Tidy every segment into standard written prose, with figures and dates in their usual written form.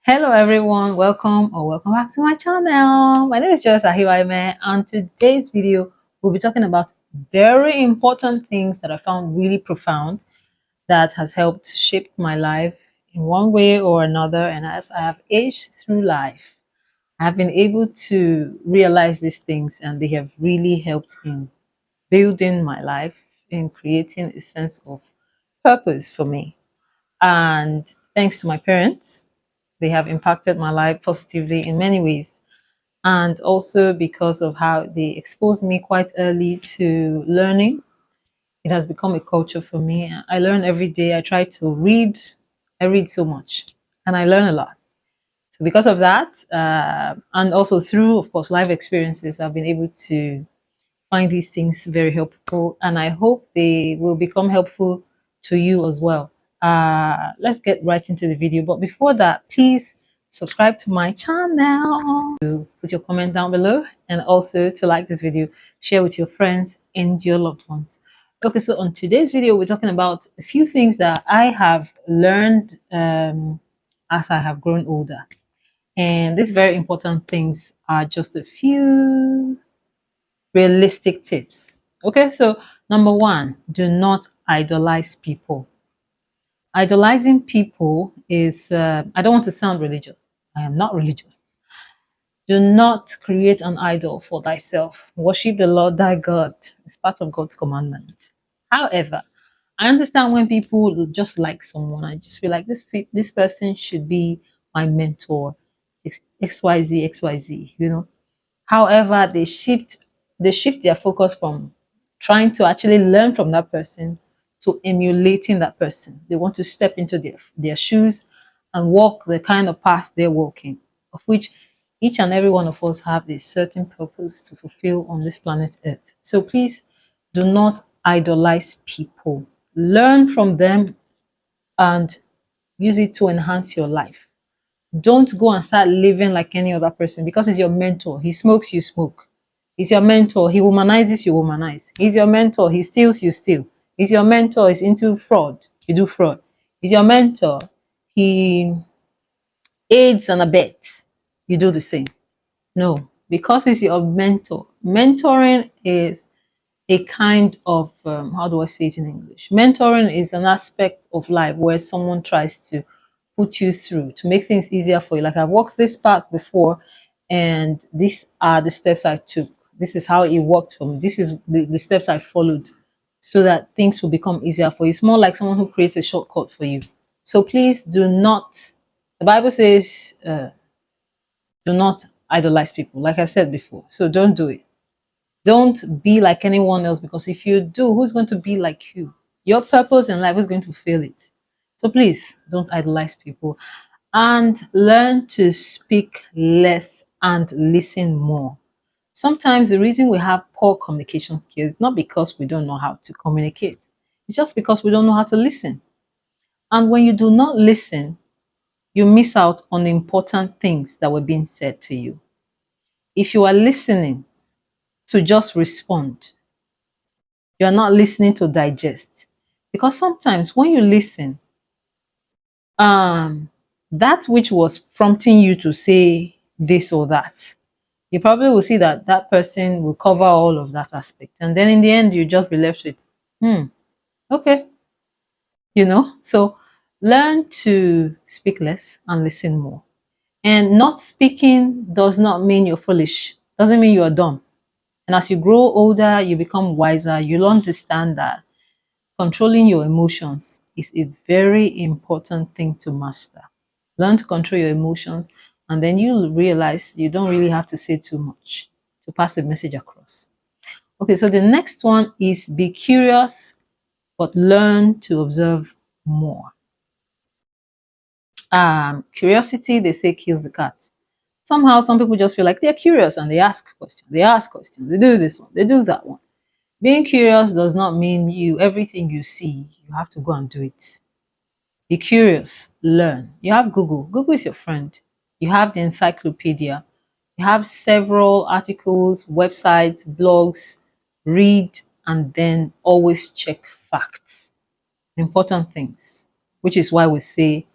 Hello everyone, welcome or welcome back to my channel. My name is Joyce Ahiwaime, and today's video we'll be talking about very important things that I found really profound that has helped shape my life in one way or another. And as I have aged through life, I have been able to realize these things, and they have really helped in building my life, in creating a sense of purpose for me. And thanks to my parents, they have impacted my life positively in many ways. And also because of how they exposed me quite early to learning, it has become a culture for me. I learn every day. I try to read. I read so much and I learn a lot. So because of that, and also through, of course, life experiences, I've been able to find these things very helpful, and I hope they will become helpful to you as well. Let's get right into the video. But before that, please subscribe to my channel, put your comment down below, and also to like this video, share with your friends and your loved ones. Okay, so on today's video, we're talking about a few things that I have learned as I have grown older. And these very important things are just a few realistic tips. Okay, so number one, do not idolize people. Idolizing people is, I don't want to sound religious. I am not religious. Do not create an idol for thyself. Worship the Lord thy God. It's part of God's commandment. However, I understand when people just like someone, I just feel like this person should be my mentor. XYZ, XYZ, you know. However, they shift their focus from trying to actually learn from that person to emulating that person. They want to step into their shoes and walk the kind of path they're walking, of which each and every one of us have a certain purpose to fulfill on this planet Earth. So please do not idolize people. Learn from them and use it to enhance your life. Don't go and start living like any other person because he's your mentor. He smokes, you smoke. He's your mentor. He humanizes, you humanize. He's your mentor. He steals, you steal. He's your mentor. He's into fraud. You do fraud. He's your mentor. He aids and abets. You do the same. No, because he's your mentor. Mentoring is a kind of, how do I say it in English? Mentoring is an aspect of life where someone tries to put you through to make things easier for you. Like, I've walked this path before, and these are the steps I took. This is how it worked for me. This is the steps I followed so that things will become easier for you. It's more like someone who creates a shortcut for you. So please do not, the Bible says, do not idolize people, like I said before. So don't do it. Don't be like anyone else, because if you do, who's going to be like you? Your purpose in life is going to fail it. So please don't idolize people, and learn to speak less and listen more. Sometimes the reason we have poor communication skills is not because we don't know how to communicate. It's just because we don't know how to listen. And when you do not listen, you miss out on important things that were being said to you. If you are listening to just respond, you're not listening to digest. Because sometimes when you listen, um, that which was prompting you to say this or that, you probably will see that that person will cover all of that aspect. And then in the end, you just be left with, okay, So learn to speak less and listen more. And not speaking does not mean you're foolish, doesn't mean you're dumb. And as you grow older, you become wiser, you'll understand that controlling your emotions is a very important thing to master. Learn to control your emotions, and then you'll realize you don't really have to say too much to pass a message across. Okay, so the next one is be curious, but learn to observe more. Curiosity, they say, kills the cat. Somehow, some people just feel like they're curious and they ask questions, they do this one, they do that one. Being curious does not mean everything you see, you have to go and do it. Be curious, learn. You have Google. Google is your friend. You have the encyclopedia. You have several articles, websites, blogs. Read and then always check facts, important things, which is why we say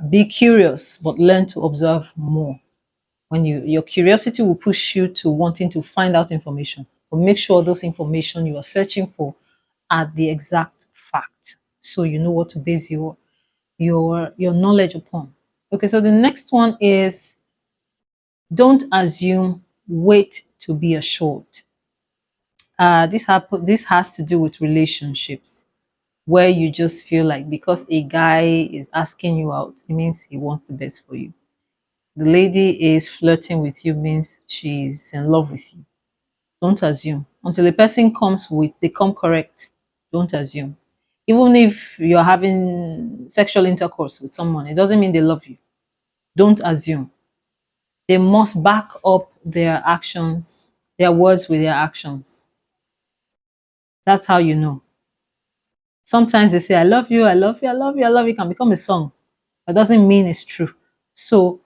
Be curious, but learn to observe more. When your curiosity will push you to wanting to find out information, but make sure those information you are searching for are the exact fact, so you know what to base your knowledge upon. Okay, so the next one is don't assume, wait to be assured. This has to do with relationships, where you just feel like because a guy is asking you out, it means he wants the best for you. The lady is flirting with you means she's in love with you. Don't assume. Until a person they come correct, don't assume. Even if you're having sexual intercourse with someone, it doesn't mean they love you. Don't assume. They must back up their actions, their words with their actions. That's how you know. Sometimes they say, I love you, I love you, I love you, I love you, can become a song. That doesn't mean it's true. So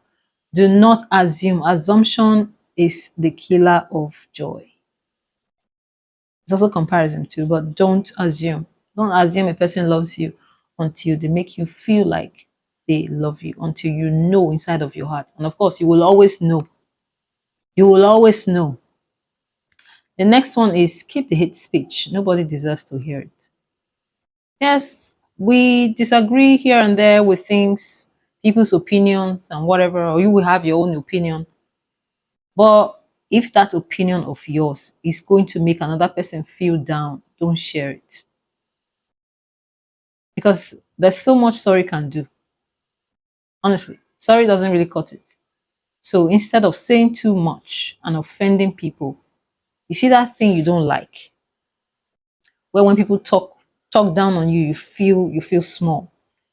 do not assume. Assumption is the killer of joy. It's also comparison too, but don't assume. Don't assume a person loves you until they make you feel like they love you, until you know inside of your heart. And of course, you will always know. You will always know. The next one is keep the hate speech. Nobody deserves to hear it. Yes, we disagree here and there with things, people's opinions and whatever, or you will have your own opinion. But if that opinion of yours is going to make another person feel down, don't share it. Because there's so much sorry can do. Honestly, sorry doesn't really cut it. So instead of saying too much and offending people, you see that thing you don't like, where when people talk down on you, you feel small,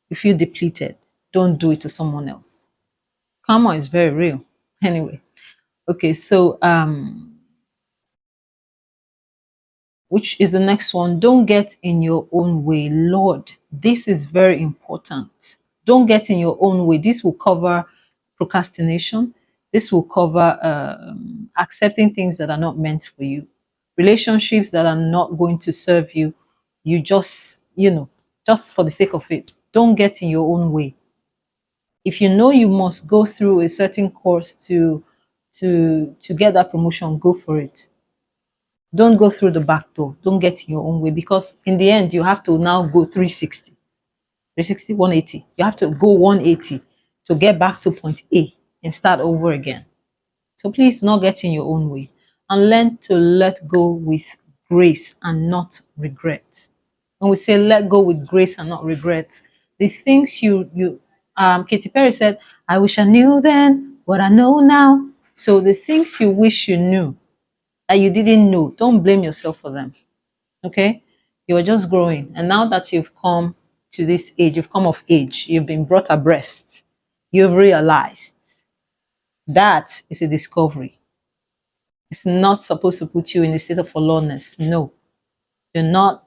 you feel depleted. Don't do it to someone else. Karma is very real. Anyway, okay, so which is the next one? Don't get in your own way. Lord, this is very important. Don't get in your own way. This will cover procrastination. This will cover accepting things that are not meant for you, relationships that are not going to serve you. You just, just for the sake of it, don't get in your own way. If you know you must go through a certain course to get that promotion, go for it. Don't go through the back door. Don't get in your own way, because in the end you have to now go 360, 360, 180. You have to go 180 to get back to point A and start over again. So please do not get in your own way, and learn to let go with grace and not regret. When we say let go with grace and not regret, the things Katy Perry said, I wish I knew then what I know now. So the things you wish you knew that you didn't know, don't blame yourself for them. Okay? You're just growing. And now that you've come to this age, you've come of age, you've been brought abreast, you've realized that is a discovery. It's not supposed to put you in a state of forlornness. No. Do not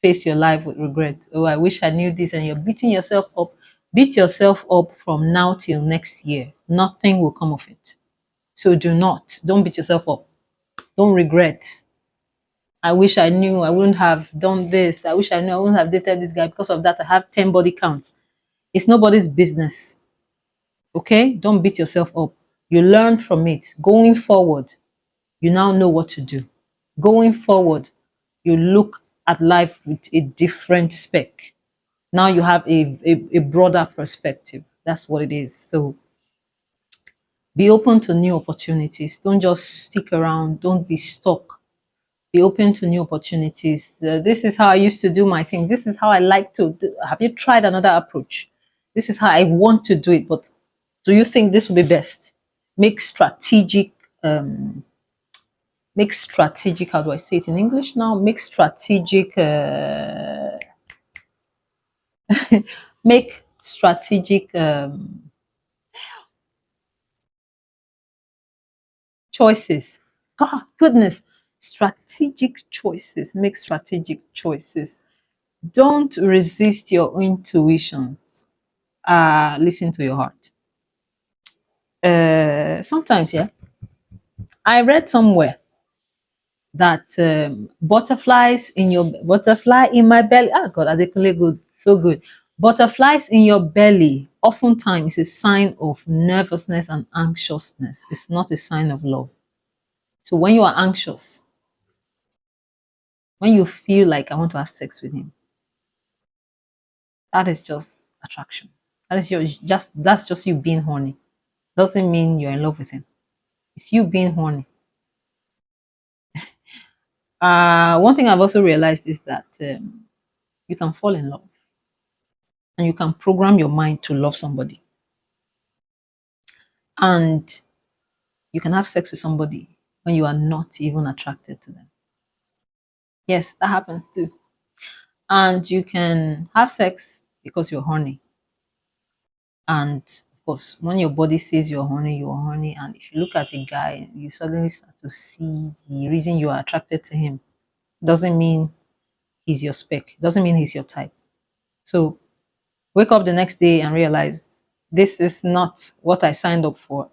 face your life with regret. Oh, I wish I knew this, and you're beating yourself up. Beat yourself up from now till next year. Nothing will come of it. So don't beat yourself up. Don't regret. I wish I knew I wouldn't have done this. I wish I knew I wouldn't have dated this guy. Because of that, I have 10 body counts. It's nobody's business. Okay? Don't beat yourself up. You learn from it. Going forward, you now know what to do. Going forward, you look at life with a different spec. Now you have a broader perspective. That's what it is. So be open to new opportunities. Don't just stick around. Don't be stuck. Be open to new opportunities. This is how I used to do my things. This is how I like to do. Have you tried another approach? This is how I want to do it. But do you think this will be best? Make strategic, how do I say it in English now? Make strategic, make strategic choices. God, goodness, strategic choices. Make strategic choices. Don't resist your intuitions. Listen to your heart. Sometimes, yeah, I read somewhere that butterfly in my belly. Ah, God, are they really good? So good. Butterflies in your belly oftentimes is a sign of nervousness and anxiousness. It's not a sign of love. So when you are anxious, when you feel like I want to have sex with him, that is just attraction. That's just you being horny. Doesn't mean you're in love with him. It's you being horny. One thing I've also realized is that you can fall in love and you can program your mind to love somebody, and you can have sex with somebody when you are not even attracted to them. Yes, that happens too. And you can have sex because you're horny. And of course, when your body says you're horny, you're horny. And if you look at a guy, you suddenly start to see the reason you are attracted to him. Doesn't mean he's your spec, doesn't mean he's your type. So wake up the next day and realize this is not what I signed up for.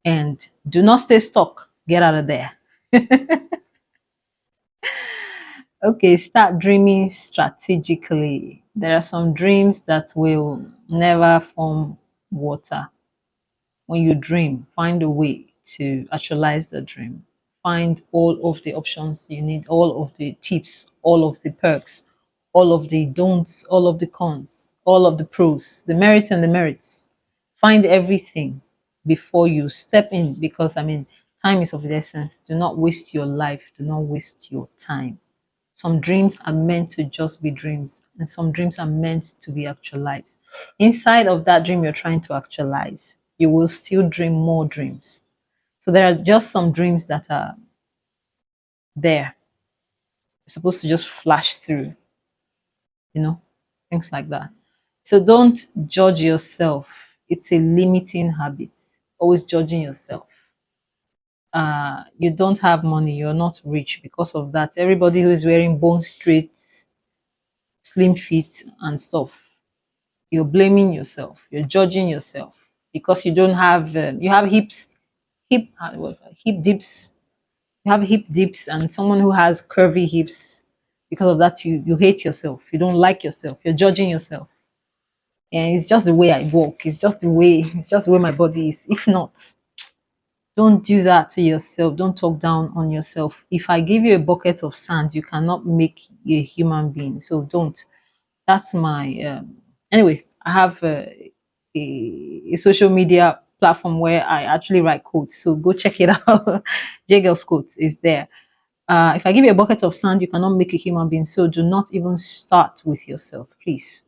And do not stay stuck. Get out of there. Okay, start dreaming strategically. There are some dreams that will never form water. When you dream, find a way to actualize the dream. Find all of the options you need, all of the tips, all of the perks, all of the don'ts, all of the cons, all of the pros, the merits and the merits. Find everything before you step in, because I mean, time is of the essence. Do not waste your life, do not waste your time. Some dreams are meant to just be dreams, and some dreams are meant to be actualized. Inside of that dream you're trying to actualize, you will still dream more dreams. So there are just some dreams that are there. You're supposed to just flash through, you know, things like that. So don't judge yourself. It's a limiting habit. Always judging yourself. You don't have money, you're not rich because of that. Everybody who is wearing bone straight, slim fit, and stuff, you're blaming yourself, you're judging yourself because you don't have you have hip dips, you have hip dips, and someone who has curvy hips. Because of that, you hate yourself, you don't like yourself, you're judging yourself. And it's just the way I walk, it's just the way my body is. If not, don't do that to yourself. Don't talk down on yourself. If I give you a bucket of sand, you cannot make a human being. So don't. That's my anyway. I have a social media platform where I actually write quotes, so go check it out. J Girls Quotes is there. If I give you a bucket of sand, you cannot make a human being. So do not even start with yourself, please.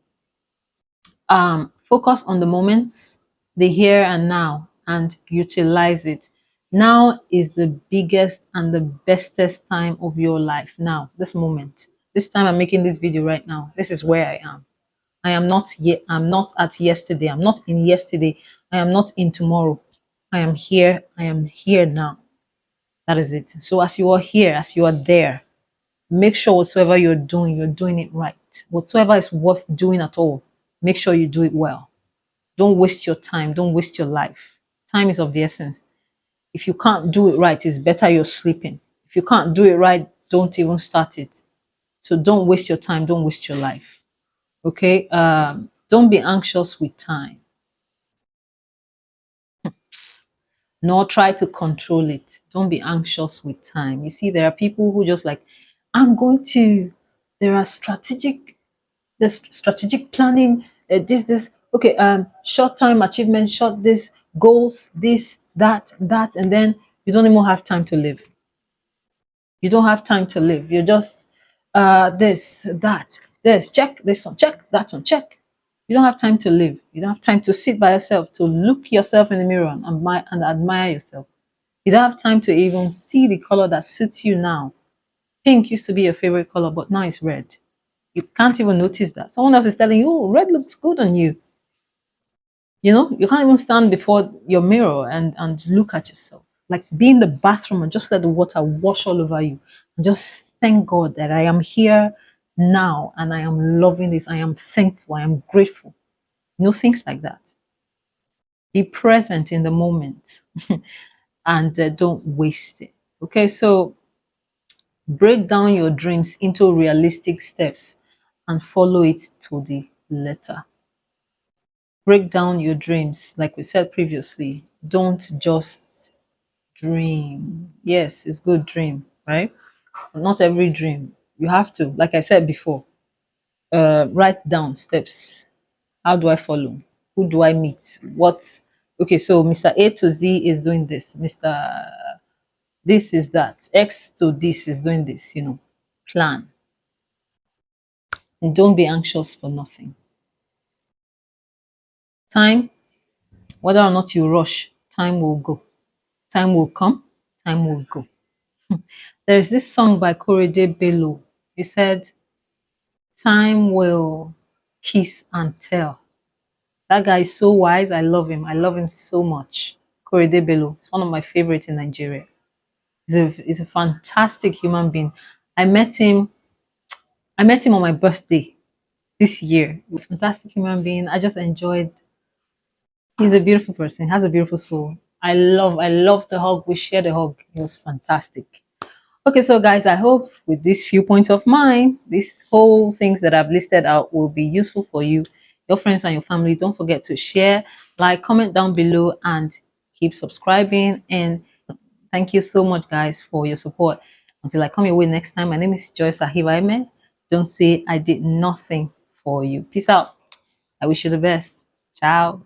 Focus on the moments, the here and now, and utilize it. Now is the biggest and the bestest time of your life. Now, this moment, this time I'm making this video right now, this is where I am. I am not yet, I'm not at yesterday, I'm not in yesterday, I am not in tomorrow. I am here now. That is it. So as you are here, as you are there, make sure whatsoever you're doing it right. Whatsoever is worth doing at all, make sure you do it well. Don't waste your time. Don't waste your life. Time is of the essence. If you can't do it right, it's better you're sleeping. If you can't do it right, don't even start it. So don't waste your time. Don't waste your life. Okay? Don't be anxious with time, nor try to control it. Don't be anxious with time. You see, there are people who just like, I'm going to, there are strategic planning, this okay, short time achievement, short this goals, this that, and then you don't even have time to live. You don't have time to live. You're just this that this, check this one, check that one, check. You don't have time to live. You don't have time to sit by yourself, to look yourself in the mirror and admire yourself. You don't have time to even see the color that suits you now. Pink used to be your favorite color, but now it's red. You can't even notice that. Someone else is telling you, oh, red looks good on you. You know, you can't even stand before your mirror and look at yourself. Like be in the bathroom and just let the water wash all over you. And just thank God that I am here now and I am loving this. I am thankful. I am grateful. You know, things like that. Be present in the moment and don't waste it. Okay, so break down your dreams into realistic steps and follow it to the letter. Break down your dreams. Like we said previously, don't just dream. Yes, it's good dream, right? But not every dream. You have to, like I said before, write down steps. How do I follow? Who do I meet? What? Okay, so Mr. A to Z is doing this. Mr. This is that. X to this is doing this, Plan. And don't be anxious for nothing. Time, whether or not you rush, time will go. Time will come, time will go. There's this song by Korede Bello. He said, time will kiss and tell. That guy is so wise. I love him. I love him so much. Korede Bello. It's one of my favorites in Nigeria. He's a fantastic human being. I met him. I met him on my birthday this year. Fantastic human being. I just enjoyed. He's a beautiful person. He has a beautiful soul. I love the hug. We shared a hug. It was fantastic. Okay, so guys, I hope with these few points of mine, these whole things that I've listed out will be useful for you, your friends, and your family. Don't forget to share, like, comment down below, and keep subscribing. And thank you so much, guys, for your support. Until I come your way next time, my name is Joyce Ahiwaime. Don't say I did nothing for you. Peace out. I wish you the best. Ciao.